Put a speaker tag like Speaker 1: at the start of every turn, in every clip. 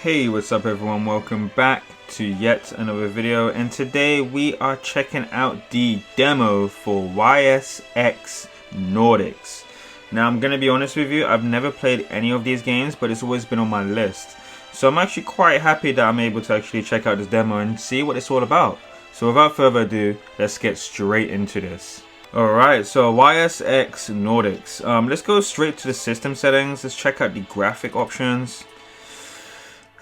Speaker 1: Hey, what's up everyone, welcome back to yet another video, and today we are checking out the demo for YSX Nordics. Now I'm gonna be honest with you, I've never played any of these games, but it's always been on my list. So I'm actually quite happy that I'm able to actually check out this demo and see what it's all about. So without further ado, let's get straight into this. Alright, so YSX Nordics. Let's go straight to the system settings. Let's check out the graphic options.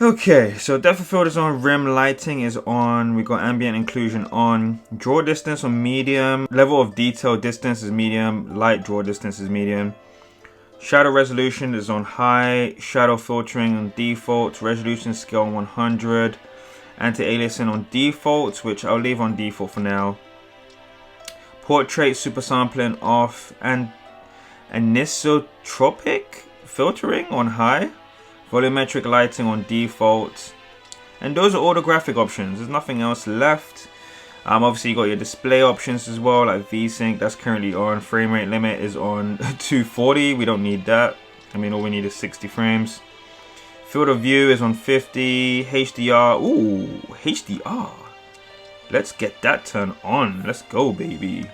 Speaker 1: Okay, so depth of field is on, rim lighting is on, we got ambient inclusion on, draw distance on medium, level of detail distance is medium, light draw distance is medium, shadow resolution is on high, shadow filtering on default, resolution scale on 100, anti-aliasing on default, which I'll leave on default for now, portrait super sampling off, and anisotropic filtering on high, volumetric lighting on default, and those are all the graphic options. There's nothing else left. Obviously you got your display options as well, like VSync, that's currently on. Frame rate limit is on 240, we don't need that. I mean, all we need is 60 frames. Field of view is on 50. HDR, ooh, HDR. Let's get that turned on. Let's go, baby.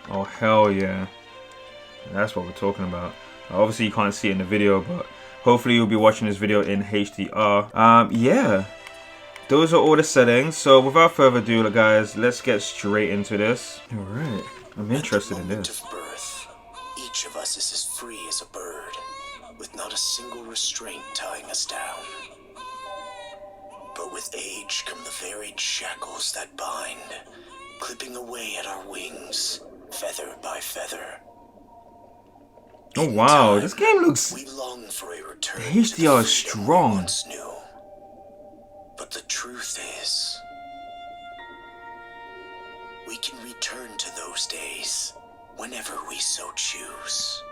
Speaker 1: Oh hell yeah, that's what we're talking about. Obviously you can't see it in the video, but hopefully you'll be watching this video in HDR. Yeah, those are all the settings. So without further ado, guys, let's get straight into this. All right, I'm interested in this.
Speaker 2: At the moment of birth, each of us is as free as a bird, with not a single restraint tying us down. But with age come the varied shackles that bind, clipping away at our wings, feather by feather.
Speaker 1: Oh wow, this game looks...
Speaker 2: We long for a return
Speaker 1: the HDR is strong.
Speaker 2: once knew. But the truth is, we can return to those days whenever we so choose.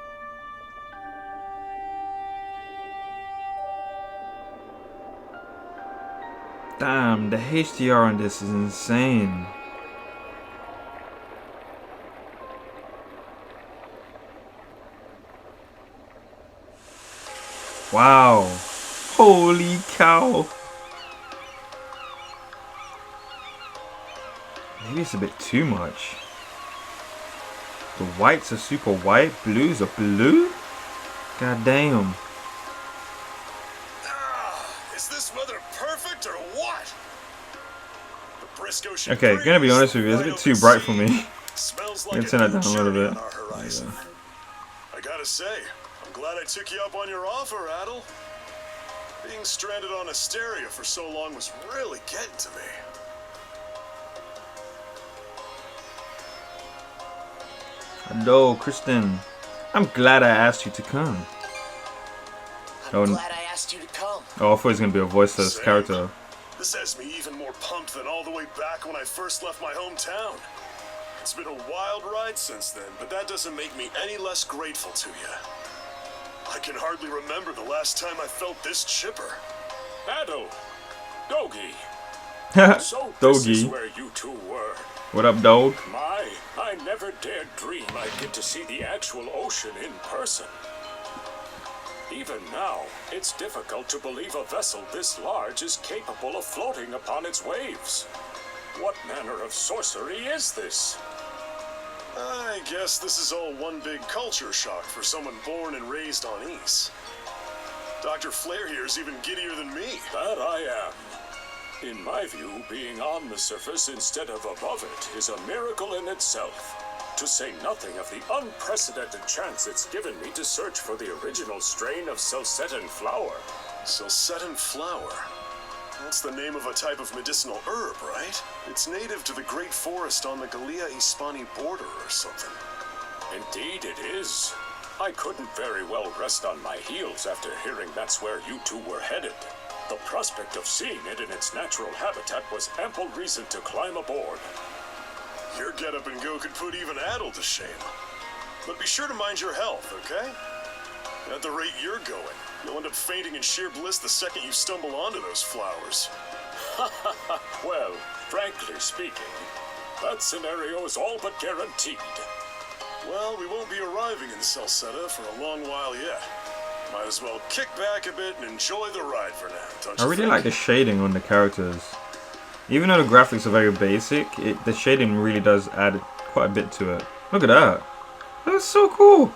Speaker 1: Damn, the HDR on this is insane. Wow, holy cow. Maybe it's a bit too much. The whites are super white, blues are blue? God damn.
Speaker 3: Is this weather perfect or what? The brisk ocean
Speaker 1: Okay, gonna be honest with you, it's a bit too bright for me.
Speaker 3: Smells
Speaker 1: I'm
Speaker 3: like
Speaker 1: gonna turn
Speaker 3: a
Speaker 1: that down a little bit.
Speaker 3: horizon. I gotta say, I'm glad I took you up on your offer, Adel. Being stranded on Asteria for so long was really getting to me.
Speaker 1: Hello, Kristen. I'm glad I asked you to come.
Speaker 2: I'm glad I asked you to come.
Speaker 1: Oh, I thought it was gonna be a voiceless
Speaker 3: Same.
Speaker 1: character.
Speaker 3: This has me even more pumped than all the way back when I first left my hometown. It's been a wild ride since then, but that doesn't make me any less grateful to you. I can hardly remember the last time I felt this chipper.
Speaker 4: Adel, Dogi. So this is
Speaker 1: Dogi.
Speaker 4: where you two were.
Speaker 1: What up, dog?
Speaker 4: I never dared dream I'd get to see the actual ocean in person. Even now, it's difficult to believe a vessel this large is capable of floating upon its waves. What manner of sorcery is this?
Speaker 3: I guess this is all one big culture shock for someone born and raised on Ys. Dr. Flair here's even giddier than me.
Speaker 4: That I am. In my view, being on the surface instead of above it is a miracle in itself. To say nothing of the unprecedented chance it's given me to search for the original strain of Salsetan flower.
Speaker 3: Salsetan flower? That's the name of a type of medicinal herb, right? It's native to the Great Forest on the Gallia-Hispani border or something.
Speaker 4: Indeed it is. I couldn't very well rest on my heels after hearing that's where you two were headed. The prospect of seeing it in its natural habitat was ample reason to climb aboard.
Speaker 3: Your get-up and go could put even Adel to shame. But be sure to mind your health, okay? At the rate you're going, you'll end up fainting in sheer bliss the second you stumble onto those flowers.
Speaker 4: Well, frankly speaking, that scenario is all but guaranteed.
Speaker 3: Well, we won't be arriving in Salsetta for a long while yet. Might as well kick back a bit and enjoy the ride for now, don't you
Speaker 1: I really
Speaker 3: think?
Speaker 1: like the shading on the characters. Even though the graphics are very basic, the shading really does add quite a bit to it. Look at that. That's so cool.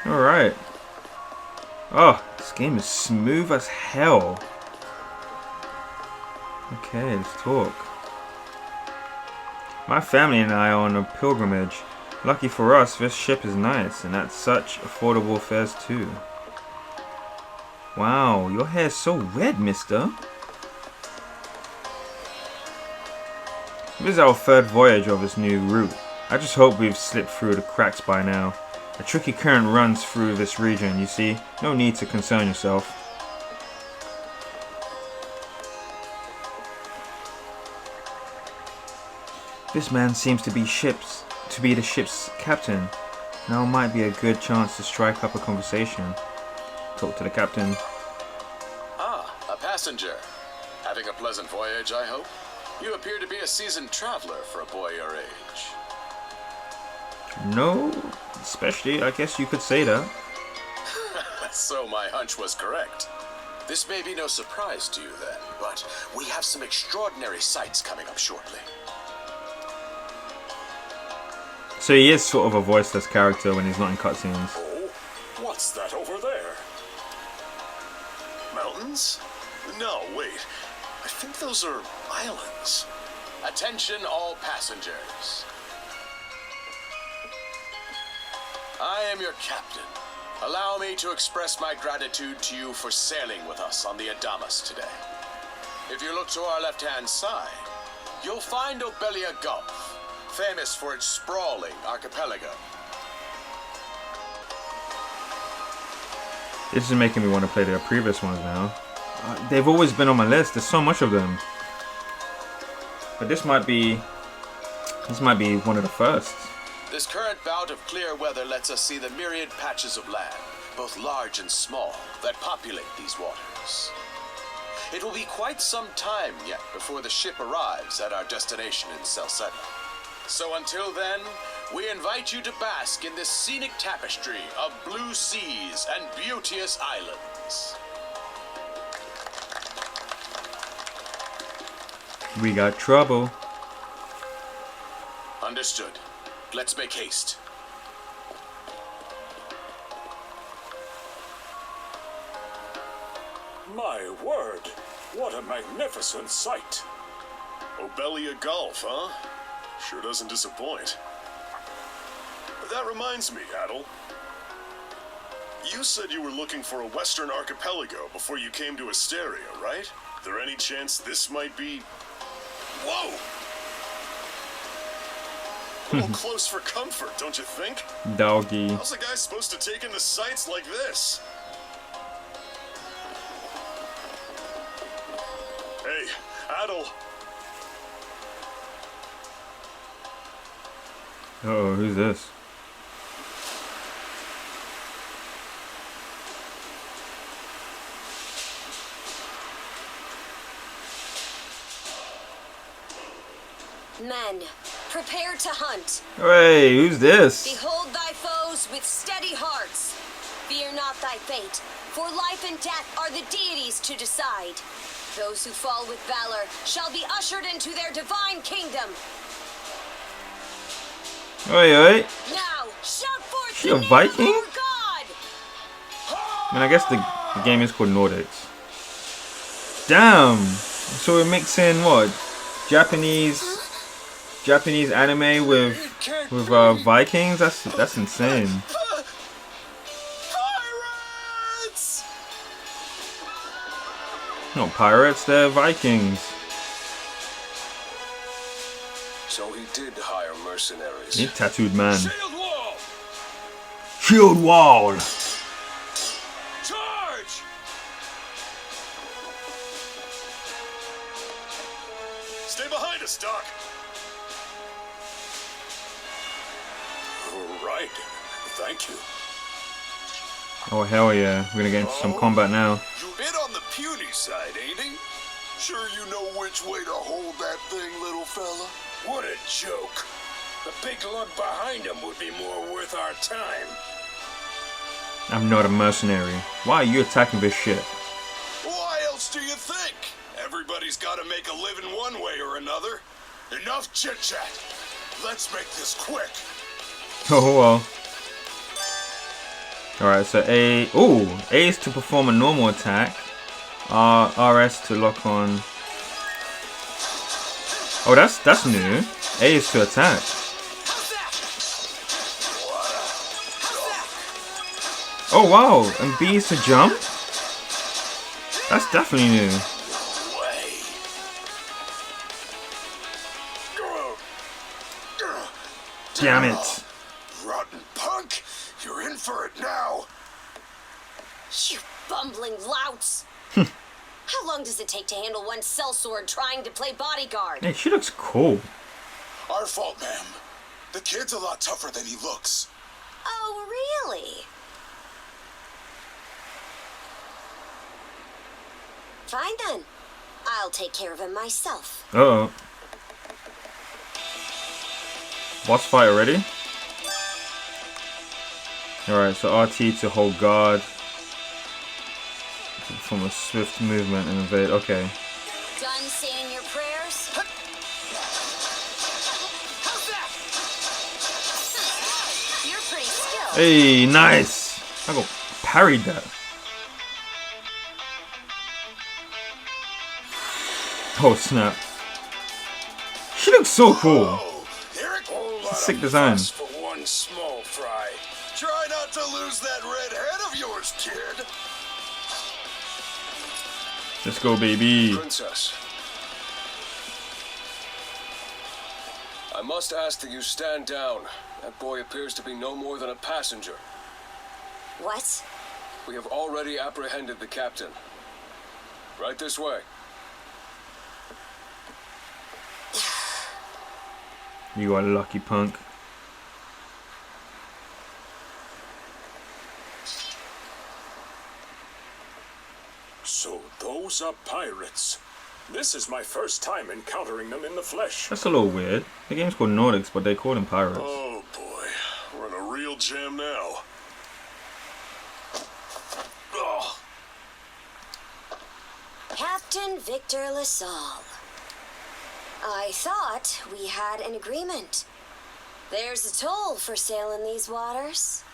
Speaker 1: Alright. Oh, this game is smooth as hell. Okay, let's talk. My family and I are on a pilgrimage. Lucky for us, this ship is nice, and at such affordable fares too. Wow, your hair's so red, mister. This is our third voyage of this new route. I just hope we've slipped through the cracks by now. A tricky current runs through this region, you see. No need to concern yourself. This man seems to be the ship's captain. Now might be a good chance to strike up a conversation. Talk to the captain.
Speaker 5: Ah, a passenger. Having a pleasant voyage, I hope? You appear to be a seasoned traveler for a boy your age.
Speaker 1: No, especially, I guess you could say that.
Speaker 5: So my hunch was correct. This may be no surprise to you then, but we have some extraordinary sights coming up shortly.
Speaker 1: So he is sort of a voiceless character when he's not in cutscenes.
Speaker 4: Oh, what's that over there?
Speaker 3: Mountains? No, wait. I think those are islands.
Speaker 5: Attention all passengers. I am your captain. Allow me to express my gratitude to you for sailing with us on the Adamas today. If you look to our left-hand side, you'll find Obelia Gulf, famous for its sprawling archipelago.
Speaker 1: This is making me want to play the previous ones now. They've always been on my list. There's so much of them. But this might be one of the first.
Speaker 5: This current bout of clear weather lets us see the myriad patches of land, both large and small, that populate these waters. It will be quite some time yet before the ship arrives at our destination in Salsetta. So until then, we invite you to bask in this scenic tapestry of blue seas and beauteous islands.
Speaker 1: We got trouble.
Speaker 5: Understood. Let's make haste.
Speaker 4: My word, what a magnificent sight.
Speaker 3: Obelia Gulf, huh? Sure doesn't disappoint. That reminds me, Adel. You said you were looking for a western archipelago before you came to Asteria, right? There any chance this might be... Whoa! A little close for comfort, don't you think?
Speaker 1: Doggy.
Speaker 3: How's a guy supposed to take in the sights like this? Hey, Adel.
Speaker 1: Uh-oh, who's this?
Speaker 6: Men, prepare to hunt.
Speaker 1: Hey, who's this?
Speaker 6: Behold thy foes with steady hearts. Fear not thy fate, for life and death are the deities to decide. Those who fall with valor shall be ushered into their divine kingdom.
Speaker 1: Oi, oi.
Speaker 6: Now, shout forth
Speaker 1: She
Speaker 6: the
Speaker 1: a
Speaker 6: name
Speaker 1: Viking?
Speaker 6: of our God!
Speaker 1: I mean, I guess the game is called Nordic. Damn! So we're mixing what? Japanese anime with Vikings? That's insane.
Speaker 3: Pirates!
Speaker 1: Not pirates, they're Vikings.
Speaker 5: So he did hire mercenaries.
Speaker 1: You tattooed man.
Speaker 4: Shield wall!
Speaker 1: Shield wall!
Speaker 4: Charge!
Speaker 3: Stay behind us, Doc.
Speaker 4: Right. Thank you.
Speaker 1: Oh hell yeah, we're gonna get into some combat now.
Speaker 5: You bit on the puny side, ain't he? Sure you know which way to hold that thing, little fella?
Speaker 4: What a joke. The big lug behind him would be more worth our time.
Speaker 1: I'm not a mercenary. Why are you attacking this ship?
Speaker 3: Why else do you think? Everybody's got to make a living one way or another. Enough chit-chat. Let's make this quick.
Speaker 1: Oh well. Alright, so A... Ooh! A is to perform a normal attack. RS to lock on... Oh, that's new. A is to attack. Oh wow! And B is to jump? That's definitely new. Damn it.
Speaker 3: Rotten punk! You're in for it now.
Speaker 6: You bumbling louts! How long does it take to handle one sellsword trying to play bodyguard?
Speaker 1: Hey, she looks cool.
Speaker 3: Our fault, ma'am. The kid's a lot tougher than he looks.
Speaker 6: Oh, really? Fine then. I'll take care of him myself.
Speaker 1: Uh-oh. Boss fight already? Alright, so RT to hold guard. From a swift movement and evade. Okay.
Speaker 6: Done saying your prayers? You're pretty skilled.
Speaker 1: Hey, nice! I got parried that. Oh snap. She looks so cool.
Speaker 3: Oh, here it goes.
Speaker 1: Sick design.
Speaker 3: For one small fry. Try not to lose that red head of yours, kid.
Speaker 1: Let's go, baby.
Speaker 7: Princess, I must ask that you stand down. That boy appears to be no more than a passenger.
Speaker 6: What?
Speaker 7: We have already apprehended the captain. Right this way.
Speaker 1: You are lucky, punk.
Speaker 4: So those are pirates. This is my first time encountering them in the flesh.
Speaker 1: That's a little weird. The game's called Nordics, but they call them pirates.
Speaker 3: Oh boy, we're in a real jam now. Oh.
Speaker 6: Captain Victor LaSalle. I thought we had an agreement. There's a toll for sailing these waters.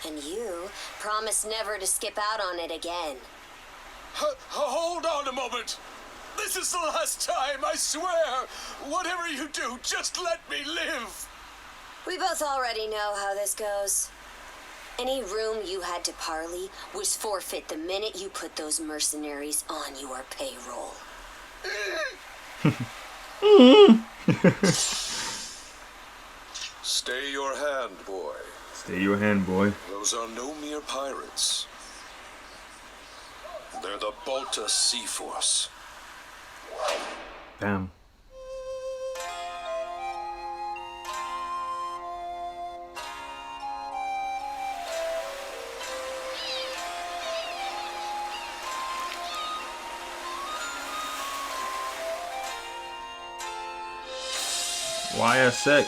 Speaker 6: And you promised never to skip out on it again.
Speaker 5: Hold on a moment. This is the last time, I swear. Whatever you do, just let me live.
Speaker 6: We both already know how this goes. Any room you had to parley was forfeit the minute you put those mercenaries on your payroll.
Speaker 3: Stay your hand, boy.
Speaker 1: Stay your hand, boy.
Speaker 3: Those are no mere pirates. They're the Balta Sea Force.
Speaker 1: Damn. YSX.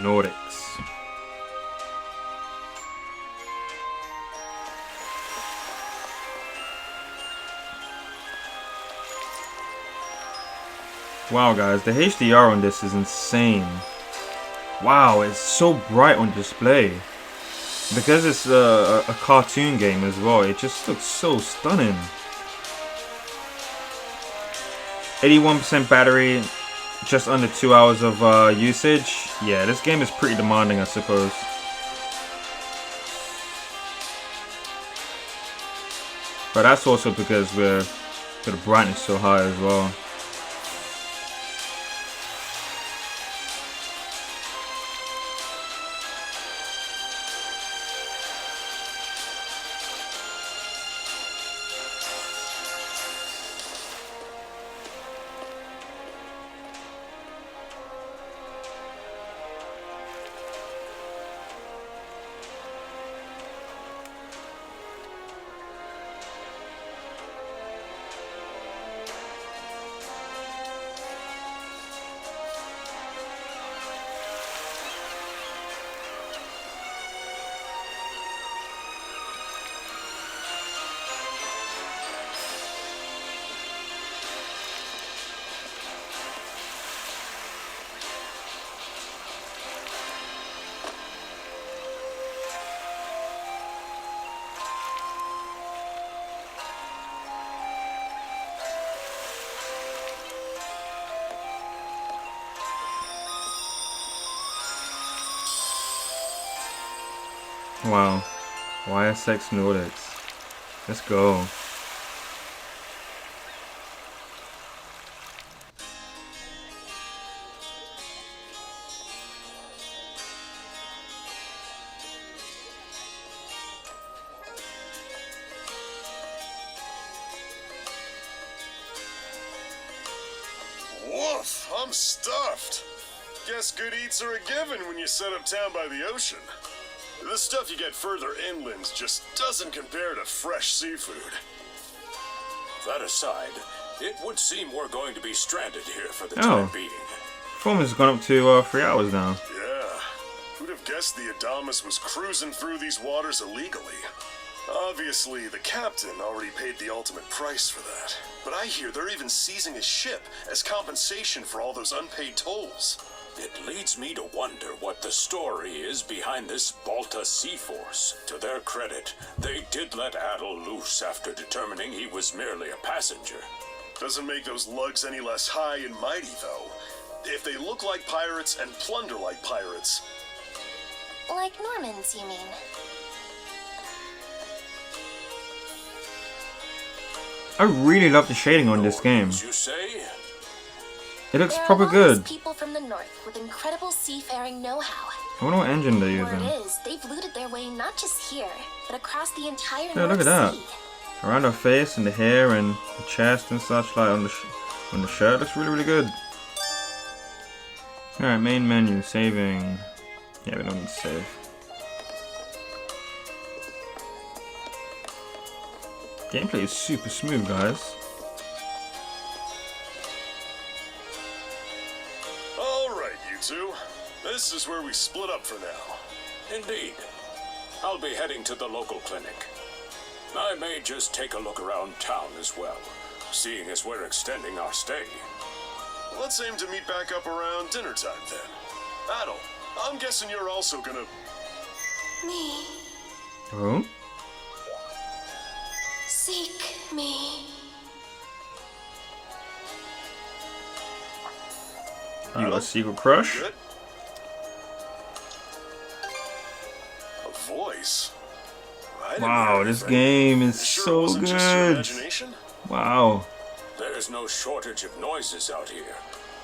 Speaker 1: Nordics. Wow, guys, the HDR on this is insane. Wow, it's so bright on display. Because it's a cartoon game as well, it just looks so stunning. 81% battery, just under 2 hours of usage. Yeah, this game is pretty demanding, I suppose. But that's also because the brightness so high as well. Wow. YSX Nordics. Let's go.
Speaker 3: Woof, I'm stuffed. Guess good eats are a given when you set up town by the ocean. The stuff you get further inland just doesn't compare to fresh seafood.
Speaker 4: That aside, it would seem we're going to be stranded here for the
Speaker 1: Oh.
Speaker 4: time being.
Speaker 1: Performance has gone up to 3 hours now.
Speaker 3: Yeah, who'd have guessed the Adamas was cruising through these waters illegally? Obviously, the captain already paid the ultimate price for that. But I hear they're even seizing his ship as compensation for all those unpaid tolls.
Speaker 4: It leads me to wonder what the story is behind this Balta Sea Force. To their credit, they did let Adel loose after determining he was merely a passenger.
Speaker 3: Doesn't make those lugs any less high and mighty, though. If they look like pirates and plunder like pirates.
Speaker 8: Like Normans, you mean?
Speaker 1: I really love the shading on this game.
Speaker 4: You say?
Speaker 1: It looks
Speaker 8: There
Speaker 1: proper
Speaker 8: are lawless
Speaker 1: good.
Speaker 8: people from the north with incredible seafaring know-how.
Speaker 1: I wonder what engine they're
Speaker 8: Word
Speaker 1: using.
Speaker 8: is, they've looted their way not just here, but across the entire
Speaker 1: Yeah,
Speaker 8: North
Speaker 1: look at that.
Speaker 8: Sea.
Speaker 1: Around her face and the hair and the chest and such, like on the shirt, looks really good. Alright, main menu, saving. Yeah, we don't need to save. Gameplay is super smooth, guys.
Speaker 3: Alright, you two. This is where we split up for now.
Speaker 4: Indeed. I'll be heading to the local clinic. I may just take a look around town as well, seeing as we're extending our stay.
Speaker 3: Let's aim to meet back up around dinner time then. Adel, I'm guessing you're also gonna...
Speaker 8: Me,
Speaker 1: Oh?
Speaker 8: seek me.
Speaker 1: You got a secret crush?
Speaker 3: Good? A voice? I didn't
Speaker 1: Wow,
Speaker 3: hear
Speaker 1: this
Speaker 3: anything.
Speaker 1: game is
Speaker 3: Sure it
Speaker 1: so
Speaker 3: wasn't just your
Speaker 1: good.
Speaker 3: imagination?
Speaker 1: Wow.
Speaker 4: There's no shortage of noises out here.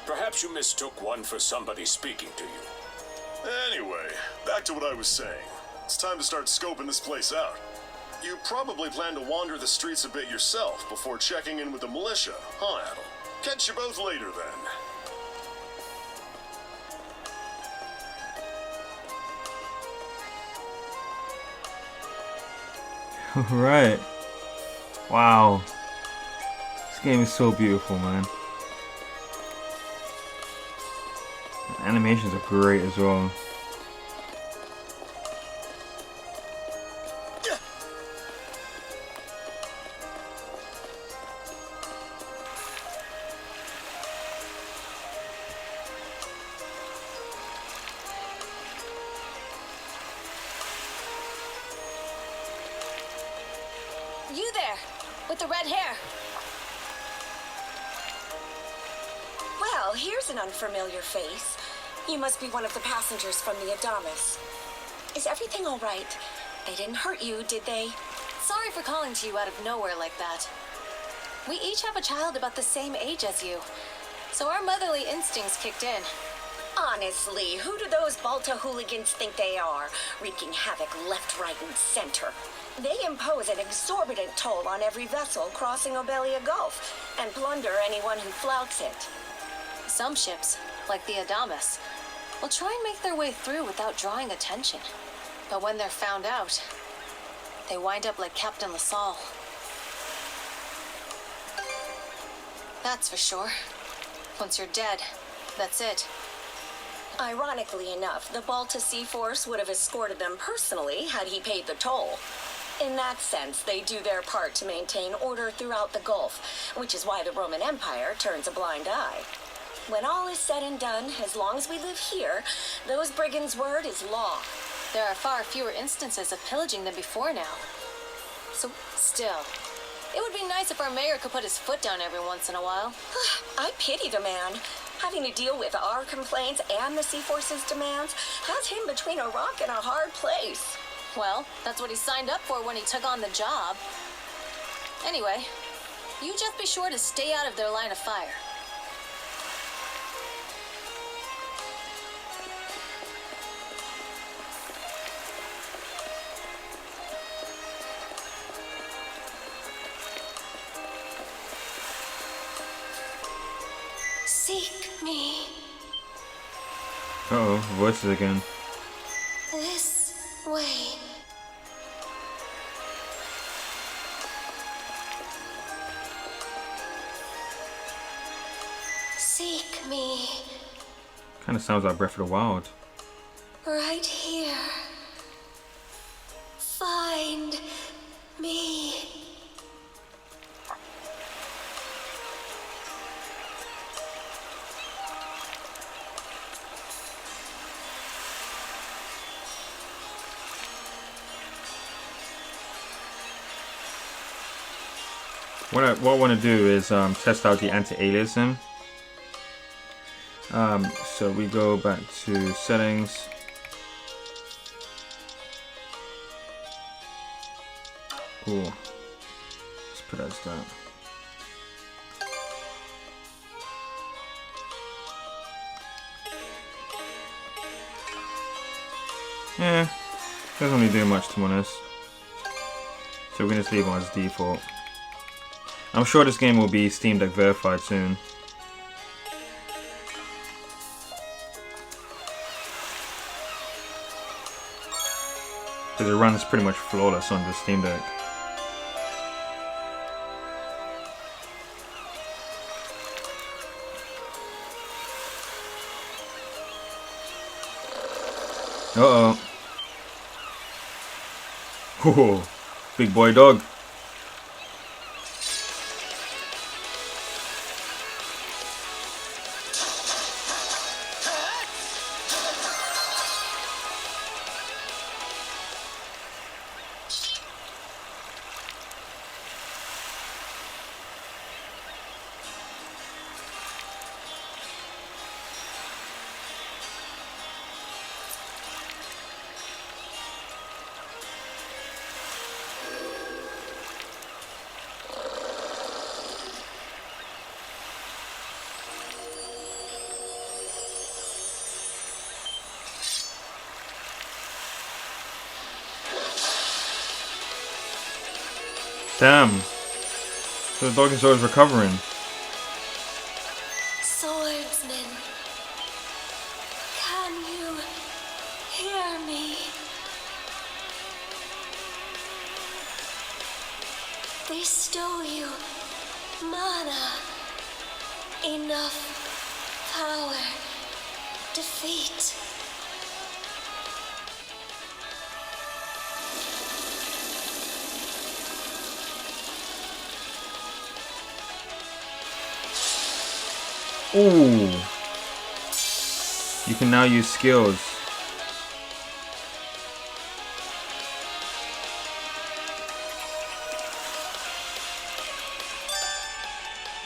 Speaker 4: Perhaps you mistook one for somebody speaking to you.
Speaker 3: Anyway, back to what I was saying. It's time to start scoping this place out. You probably plan to wander the streets a bit yourself before checking in with the militia, huh, Adel? Catch you both later then.
Speaker 1: Alright. Wow. This game is so beautiful, man. The animations are great as well.
Speaker 6: You there, with the red hair. Well, here's an unfamiliar face. You must be one of the passengers from the Adamas. Is everything all right? They didn't hurt you, did they?
Speaker 9: Sorry for calling to you out of nowhere like that. We each have a child about the same age as you, so our motherly instincts kicked in.
Speaker 6: Honestly, who do those Balta hooligans think they are, wreaking havoc left, right, and center? They impose an exorbitant toll on every vessel crossing Obelia Gulf, and plunder anyone who flouts it.
Speaker 9: Some ships, like the Adamas, will try and make their way through without drawing attention. But when they're found out, they wind up like Captain LaSalle. That's for sure. Once you're dead, that's it.
Speaker 6: Ironically enough, the Balta Sea Force would have escorted them personally had he paid the toll. In that sense, they do their part to maintain order throughout the Gulf, which is why the Roman Empire turns a blind eye. When all is said and done, as long as we live here, those brigands' word is law.
Speaker 9: There are far fewer instances of pillaging than before now. So, still, it would be nice if our mayor could put his foot down every once in a while.
Speaker 6: I pity the man. Having to deal with our complaints and the Sea Force's demands has him between a rock and a hard place.
Speaker 9: Well, that's what he signed up for when he took on the job. Anyway, you just be sure to stay out of their line of fire.
Speaker 6: Seek me.
Speaker 1: Uh-oh, voices again.
Speaker 6: This way. Seek me.
Speaker 1: Kind of sounds like Breath of the Wild.
Speaker 6: Right here. Find me.
Speaker 1: What I want to do is test out the anti-aliasing. So we go back to settings. Cool. Let's put it as that. Yeah, doesn't really do much to be honest. So we can just leave it as default. I'm sure this game will be Steam Deck verified soon. Because it runs pretty much flawless on the Steam Deck. Uh-oh. Whoa, big boy dog. Damn. So the dog is always recovering.
Speaker 6: Swordsman, can you hear me? They stole you mana, enough power, defeat.
Speaker 1: Ooh. You can now use skills.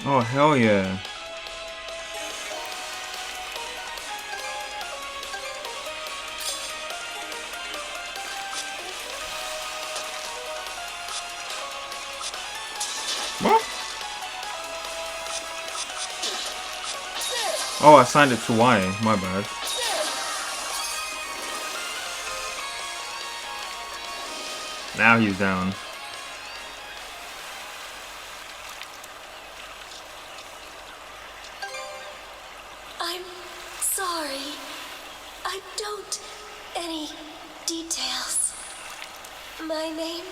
Speaker 1: Oh, hell yeah. What? Oh, I signed it to Y. My bad. Now he's down.
Speaker 6: I'm sorry. I don't any details. My name,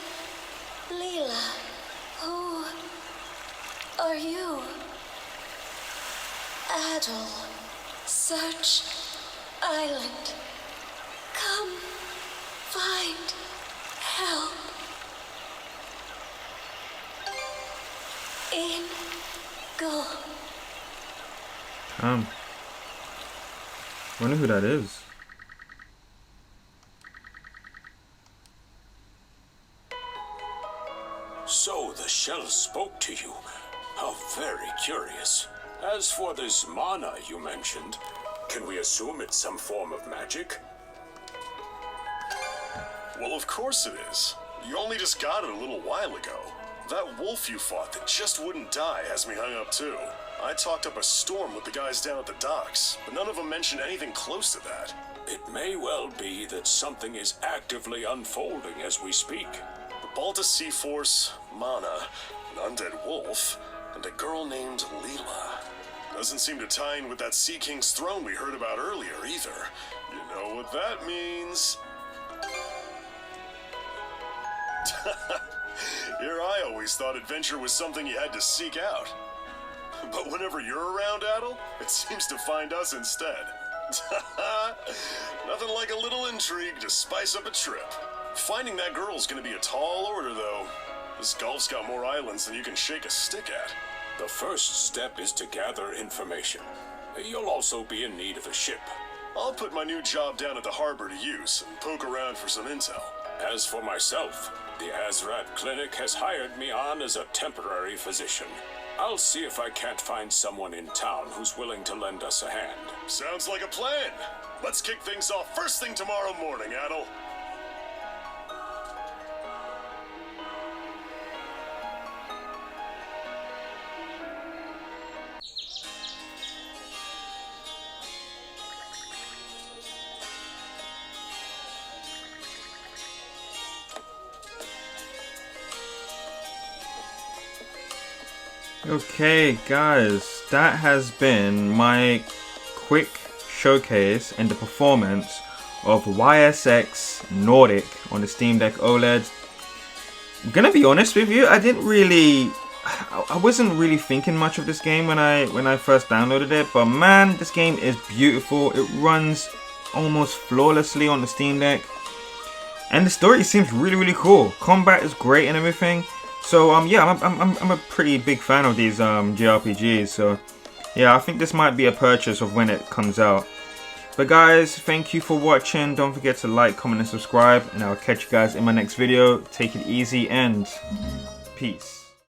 Speaker 6: Leela. Who are you? Adel. Search Island. Come find help. In go.
Speaker 1: Wonder who that is.
Speaker 4: So the shell spoke to you. How very curious. As for this mana you mentioned, can we assume it's some form of magic?
Speaker 3: Well, of course it is. You only just got it a little while ago. That wolf you fought that just wouldn't die has me hung up too. I talked up a storm with the guys down at the docks, but none of them mentioned anything close to that.
Speaker 4: It may well be that something is actively unfolding as we speak.
Speaker 3: The Balta Sea Force, Mana, an undead wolf, and a girl named Leela. Doesn't seem to tie in with that Sea King's throne we heard about earlier either. You know what that means. Here I always thought adventure was something you had to seek out. But whenever you're around, Adel, it seems to find us instead. Nothing like a little intrigue to spice up a trip. Finding that girl's gonna be a tall order, though. This Gulf's got more islands than you can shake a stick at.
Speaker 4: The first step is to gather information. You'll also be in need of a ship.
Speaker 3: I'll put my new job down at the harbor to use and poke around for some intel.
Speaker 4: As for myself, the Azrat Clinic has hired me on as a temporary physician. I'll see if I can't find someone in town who's willing to lend us a hand.
Speaker 3: Sounds like a plan. Let's kick things off first thing tomorrow morning, Adel.
Speaker 1: Okay guys, that has been my quick showcase and the performance of YSX Nordic on the Steam Deck OLED. I'm gonna be honest with you, I wasn't really thinking much of this game when I first downloaded it, but man, this game is beautiful. It runs almost flawlessly on the Steam Deck, and the story seems really cool. Combat is great and everything. So yeah, I'm a pretty big fan of these JRPGs. So yeah, I think this might be a purchase of when it comes out. But guys, thank you for watching. Don't forget to like, comment, and subscribe. And I'll catch you guys in my next video. Take it easy and peace.